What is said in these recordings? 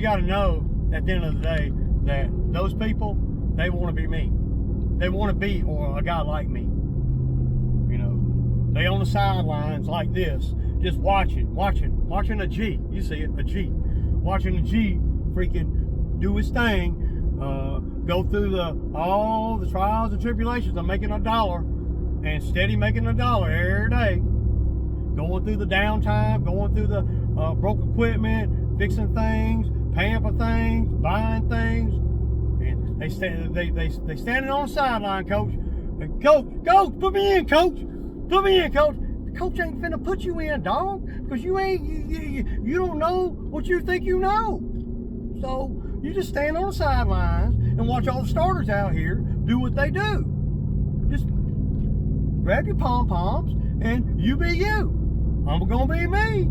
you got to know at the end of the day that those people, they want to be me. They want to be or a guy like me. You know, they on the sidelines like this, just watching a G. You see it, a G. Watching a G freaking do his thing, go through all the trials and tribulations of making $1 and steady making $1 every day. Going through the downtime, going through the broke equipment, fixing things, paying for things, buying things, and they standing on the sideline, coach. Coach, put me in, coach. Put me in, coach. The coach ain't finna put you in, dog, because you don't know what you think you know. So you just stand on the sidelines and watch all the starters out here do what they do. Just grab your pom-poms and you be you. I'm gonna be me.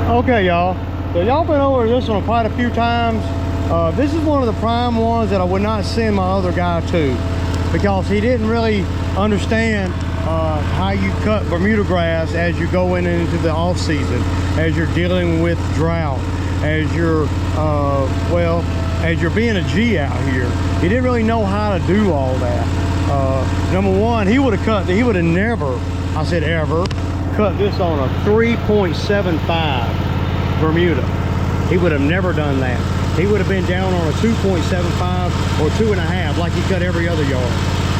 Okay, y'all. So y'all been over this one quite a few times. This is one of the prime ones that I would not send my other guy to, because he didn't really understand how you cut Bermuda grass as you go into the off season, as you're dealing with drought, as you're as you're being a G out here. He didn't really know how to do all that. Number one, he would have never, I said ever, cut this on a 3.75 Bermuda. He would have never done that. He would have been down on a 2.75 or 2.5 like he cut every other yard.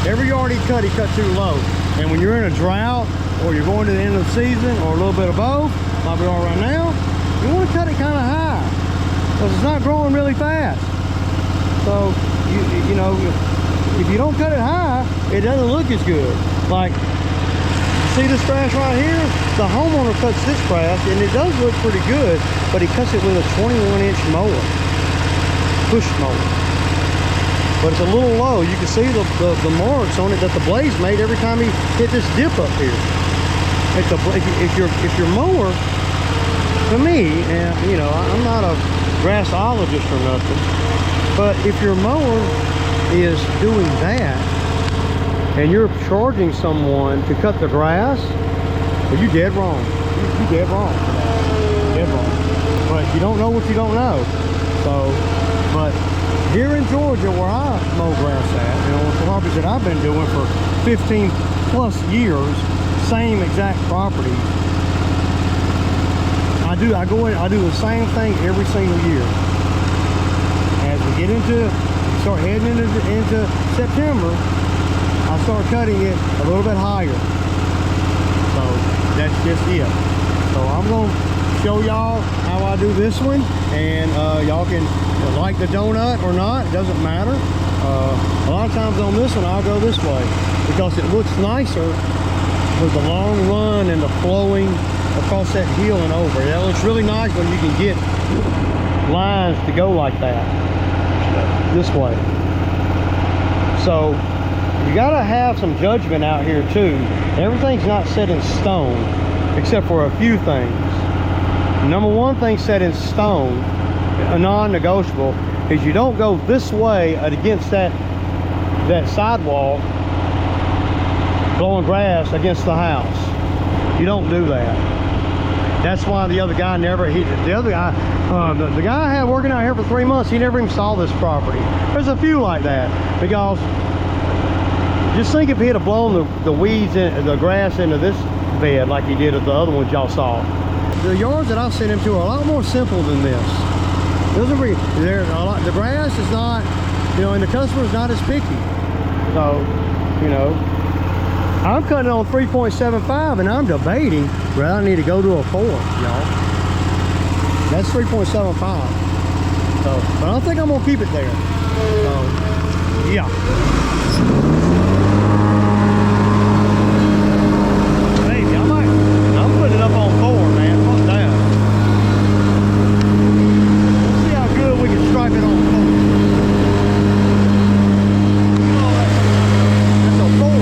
Every yard he cut too low. And when you're in a drought or you're going to the end of the season or a little bit of both, like we are right now, you want to cut it kind of high because it's not growing really fast. So, you know, if you don't cut it high, it doesn't look as good. Like, see this grass right here? The homeowner cuts this grass and it does look pretty good, but he cuts it with a 21-inch mower, push mower. But it's a little low. You can see the marks on it that the blades made every time he hit this dip up here. If your mower, to me, and you know, I'm not a grassologist or nothing, but if your mower is doing that, and you're charging someone to cut the grass, well, you dead wrong. You dead wrong. Dead wrong. But you don't know what you don't know. So, but here in Georgia, where I mow grass at, you know, with the properties that I've been doing for 15 plus years, same exact property, I go in, I do the same thing every single year. As we start heading into September, I start cutting it a little bit higher. So that's just it. So I'm going to show y'all how I do this one, and y'all can like the donut or not, it doesn't matter. A lot of times on this one I'll go this way because it looks nicer with the long run and the flowing across that hill and over. That looks really nice when you can get lines to go like that this way. So you gotta have some judgment out here too. Everything's not set in stone except for a few things. Number one thing set in stone, a non-negotiable, is you don't go this way against that sidewalk blowing grass against the house. You don't do that. That's why the other guy the guy I had working out here for 3 months, he never even saw this property. There's a few like that, because just think if he had blown the weeds and the grass into this bed like he did at the other ones y'all saw. The yards that I've sent him to are a lot more simple than this. The grass is not, you know, and the customer's not as picky. So, you know, I'm cutting on 3.75 and I'm debating whether I need to go to a 4, y'all. That's 3.75. So, but I think I'm gonna keep it there. So, yeah. I'm putting it up on 4, man. Fuck that. Let's see how good we can stripe it on 4. That's a 4.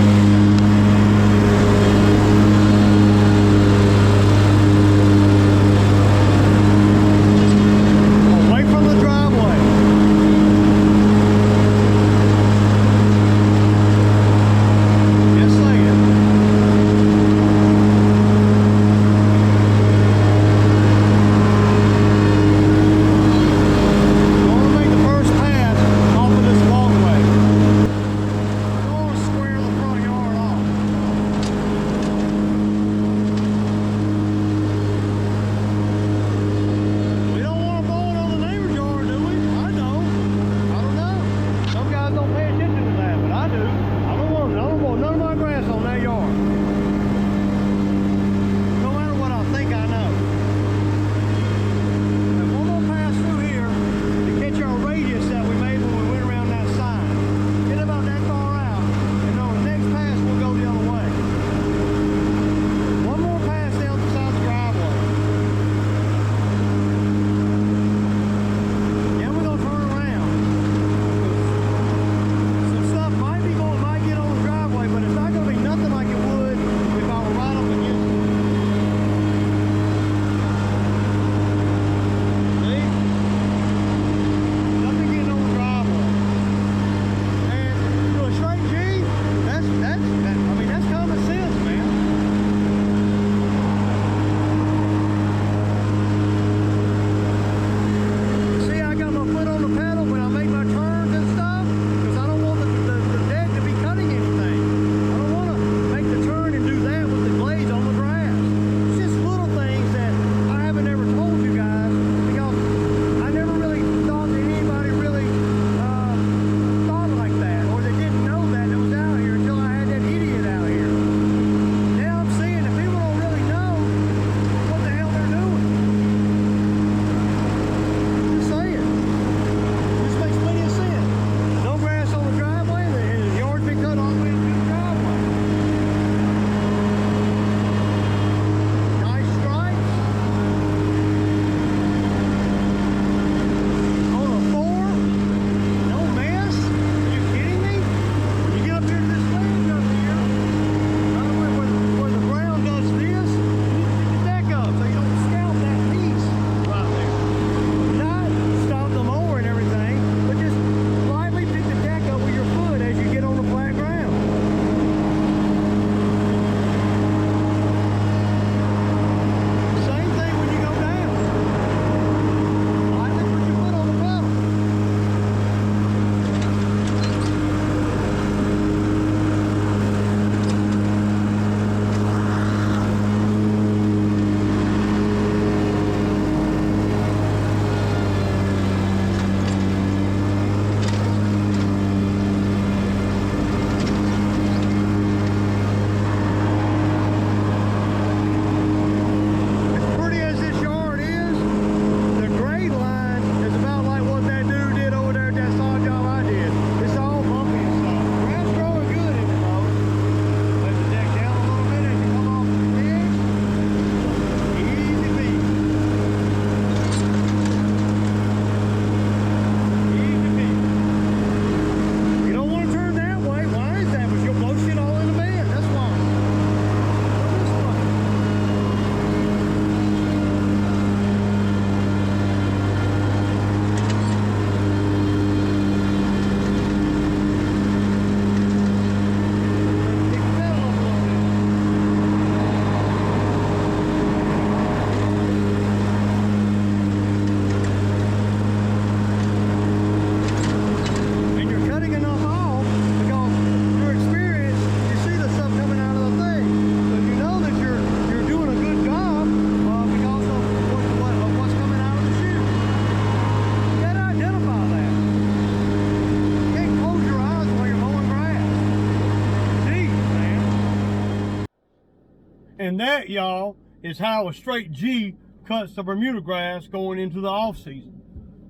And that, y'all, is how a straight G cuts the Bermuda grass going into the off season.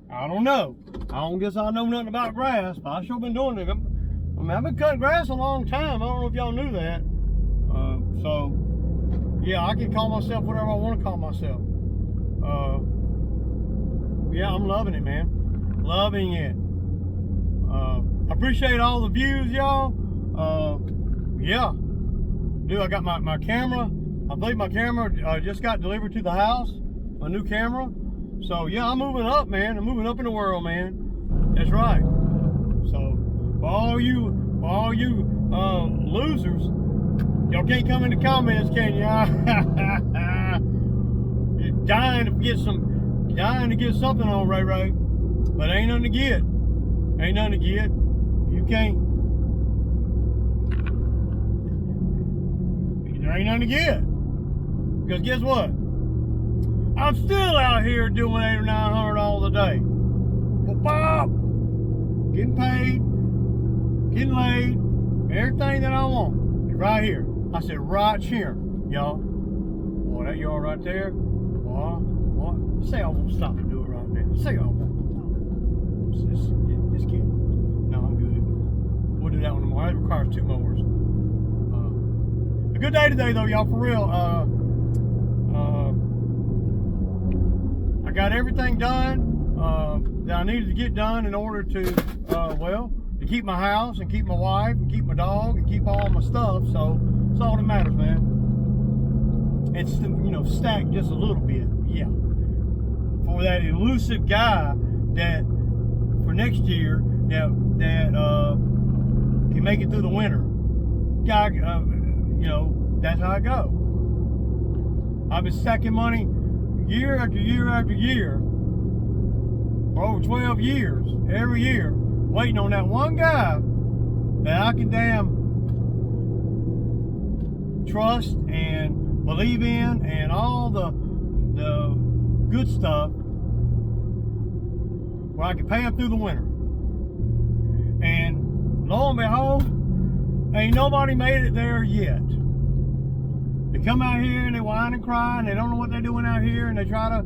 I don't know. I don't guess I know nothing about grass, but I sure been doing it. I mean, I've been cutting grass a long time. I don't know if y'all knew that. So, yeah, I can call myself whatever I want to call myself. Yeah, I'm loving it, man. Loving it. I appreciate all the views, y'all. Yeah. Dude, I got my camera. I believe my camera just got delivered to the house. A new camera. So, yeah, I'm moving up, man. I'm moving up in the world, man. That's right. So, for all you losers, y'all can't come in the comments, can y'all? You're dying to get something on, Ray. But ain't nothing to get. Ain't nothing to get. You can't. There ain't nothing to get. Because guess what? I'm still out here doing $800 or $900 a day. Well, Bob, getting paid, getting laid, everything that I want is right here. I said right here, y'all. Boy, that y'all right there. Boy, say I won't stop and do it right now. Say I won't. Just kidding. No, I'm good. We'll do that one tomorrow. It requires 2 mowers. A good day today, though, y'all, for real. I got everything done that I needed to get done in order to, to keep my house and keep my wife and keep my dog and keep all my stuff. So it's all that matters, man. It's, stacked just a little bit. Yeah. For that elusive guy that for next year that can make it through the winter. Guy, that's how I go. I've been stacking money year after year after year for over 12 years, every year, waiting on that one guy that I can damn trust and believe in and all the good stuff where I can pay him through the winter. And lo and behold, ain't nobody made it there yet. They come out here and they whine and cry and they don't know what they're doing out here, and they try to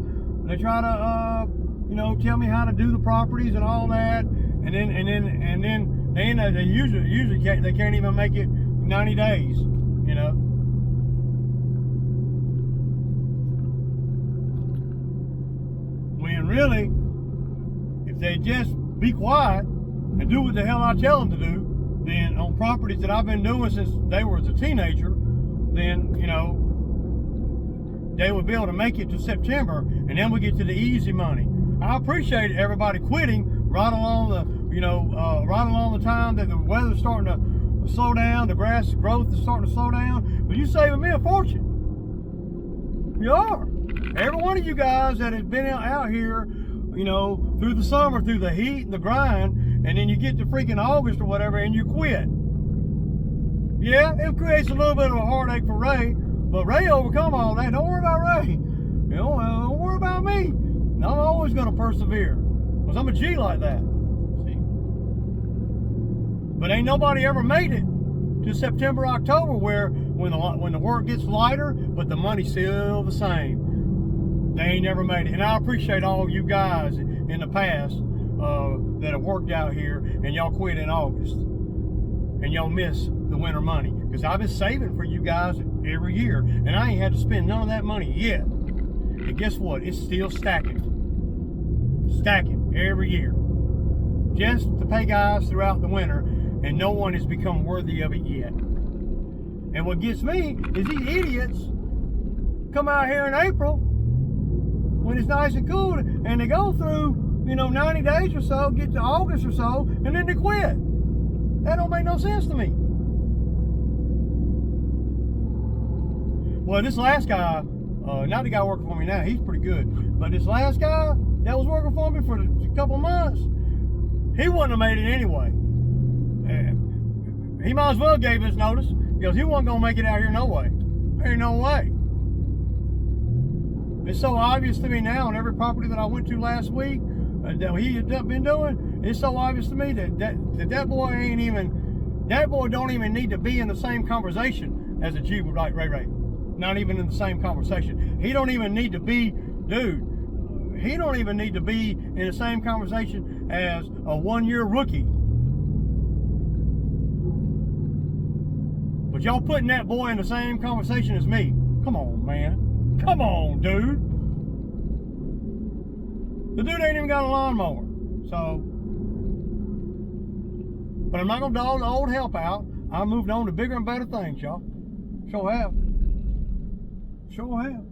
tell me how to do the properties and all that, and then they usually can't even make it 90 days, When really, if they just be quiet and do what the hell I tell them to do, then on properties that I've been doing since they were a teenager, then, they would be able to make it to September, and then we get to the easy money. I appreciate everybody quitting right along the time that the weather's starting to slow down, the grass growth is starting to slow down, but you're saving me a fortune. You are. Every one of you guys that has been out here, through the summer, through the heat and the grind, and then you get to freaking August or whatever and you quit. Yeah, it creates a little bit of a heartache for Ray, but Ray overcome all that. Don't worry about Ray. Don't worry about me. I'm always going to persevere, because I'm a G like that. See? But ain't nobody ever made it to September, October, when the work gets lighter, but the money's still the same. They ain't never made it. And I appreciate all of you guys in the past that have worked out here, and y'all quit in August. And y'all miss the winter money. Because I've been saving for you guys every year, and I ain't had to spend none of that money yet. And guess what? It's still stacking. Stacking every year. Just to pay guys throughout the winter, and no one has become worthy of it yet. And what gets me is these idiots come out here in April when it's nice and cool, and they go through 90 days or so, get to August or so, and then they quit. That don't make no sense to me. Well, this last guy, not the guy working for me now, he's pretty good, but this last guy that was working for me for a couple months, he wouldn't have made it anyway. He might as well gave us notice, because he wasn't going to make it out here no way. There ain't no way. It's so obvious to me now on every property that I went to last week that he had been doing. It's so obvious to me that boy don't even need to be in the same conversation as a G like Ray. not even in the same conversation. He don't even need to be, dude, he don't even need to be in the same conversation as a 1-year rookie. But y'all putting that boy in the same conversation as me. Come on, man. Come on, dude. The dude ain't even got a lawnmower. So, but I'm not gonna dog the old help out. I moved on to bigger and better things, y'all. Sure have. Sure have.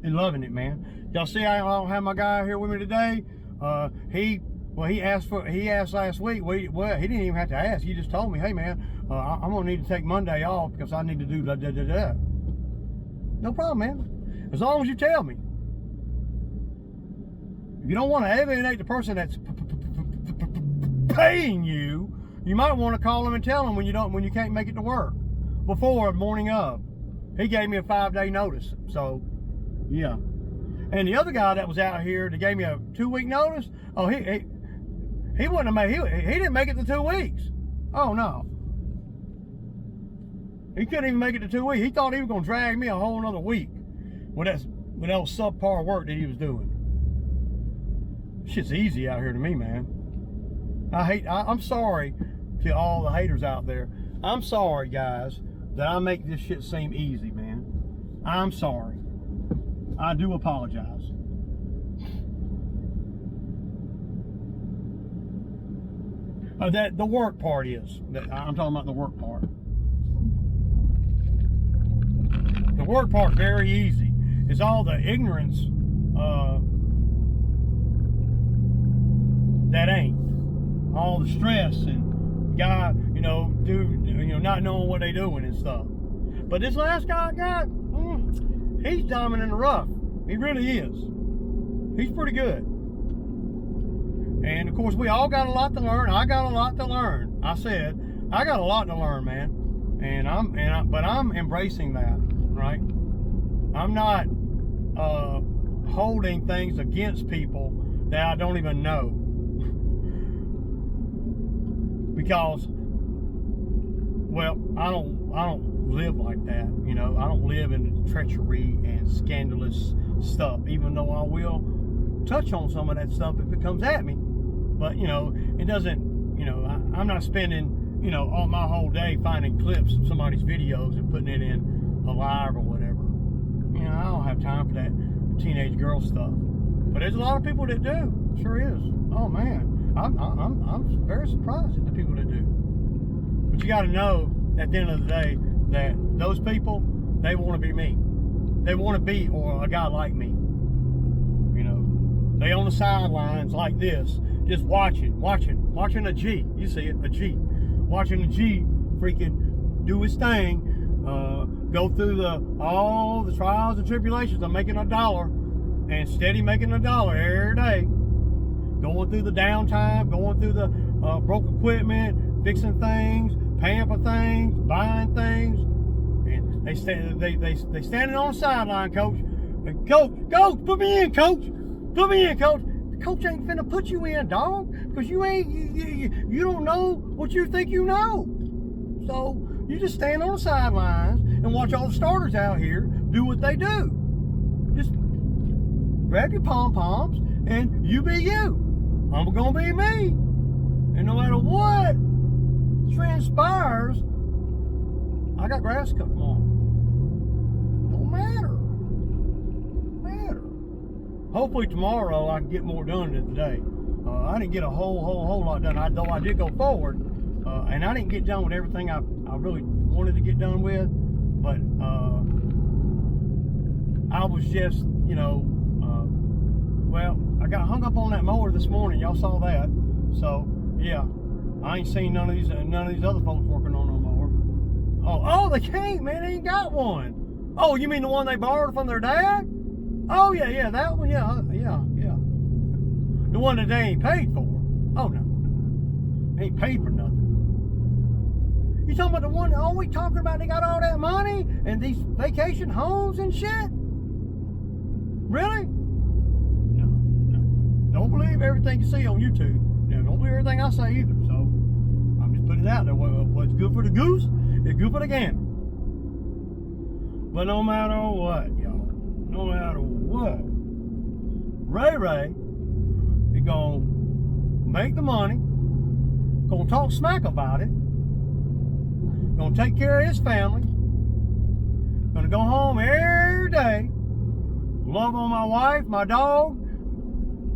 And loving it, man. Y'all see I don't have my guy here with me today. He asked last week. Well, he didn't even have to ask. He just told me, hey man, I'm gonna need to take Monday off because I need to do da da da da. No problem, man. As long as you tell me. If you don't want to alienate the person that's paying you, you might want to call them and tell them when you can't make it to work before morning of. He gave me a 5-day notice, so yeah. And the other guy that was out here that gave me a 2-week notice, oh he wouldn't have made he didn't make it to 2 weeks. Oh no. He couldn't even make it to 2 weeks. He thought he was gonna drag me a whole another week with that subpar work that he was doing. Shit's easy out here to me, man. I'm sorry to all the haters out there. I'm sorry, guys, that I make this shit seem easy, man. I'm sorry. I do apologize. That the work part is. I'm talking about the work part. The work part very easy. It's all the ignorance that ain't. All the stress and guy, not knowing what they doing and stuff. But this last guy I got, he's diamond in the rough. He really is. He's pretty good. And of course, we all got a lot to learn. I got a lot to learn. I said, I got a lot to learn, man. But I'm embracing that, right? I'm not holding things against people that I don't even know. Because, well, I don't live like that, I don't live in treachery and scandalous stuff, even though I will touch on some of that stuff if it comes at me. But, it doesn't, I'm not spending, all my whole day finding clips of somebody's videos and putting it in a live or whatever. I don't have time for that teenage girl stuff. But there's a lot of people that do. Sure is. Oh man. I'm very surprised at the people that do. But you got to know at the end of the day that those people, they want to be me. They want to be or a guy like me. They on the sidelines like this, just watching a G. You see it, a G. Watching a G freaking do his thing, go through all the trials and tribulations of making $1 and steady making $1 every day. Going through the downtime, going through the broke equipment, fixing things, paying for things, buying things, and they standing on the sideline, coach. And coach, put me in, coach. Put me in, coach. The coach ain't finna put you in, dog, because you don't know what you think you know. So you just stand on the sidelines and watch all the starters out here do what they do. Just grab your pom-poms and you be you. I'm gonna be me. And no matter what transpires, I got grass cut on. Don't matter. Hopefully tomorrow I can get more done than today. I didn't get a whole lot done, though I did go forward. And I didn't get done with everything I really wanted to get done with. But I was just, well, I got hung up on that mower this morning. Y'all saw that. So yeah, I ain't seen none of these other folks working on no mower. Oh, they can't, man. They ain't got one. Oh, you mean the one they borrowed from their dad? Oh yeah, that one. Yeah. The one that they ain't paid for. Oh no, they ain't paid for nothing. You talking about the one that always talking about they got all that money and these vacation homes and shit? Really? No. Don't believe everything you see on YouTube. Now, don't believe everything I say either. So I'm just putting it out there. What's good for the goose is good for the gander. But no matter what, y'all, no matter what, Ray is gonna make the money, gonna talk smack about it, gonna take care of his family, gonna go home every day, love on my wife, my dog,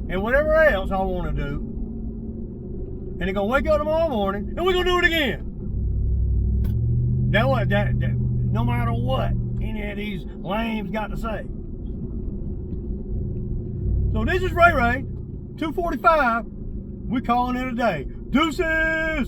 and whatever else I want to do. And he's gonna wake up tomorrow morning and we're gonna do it again. That no matter what any of these lames got to say. So this is Ray, 245. We're calling it a day. Deuces!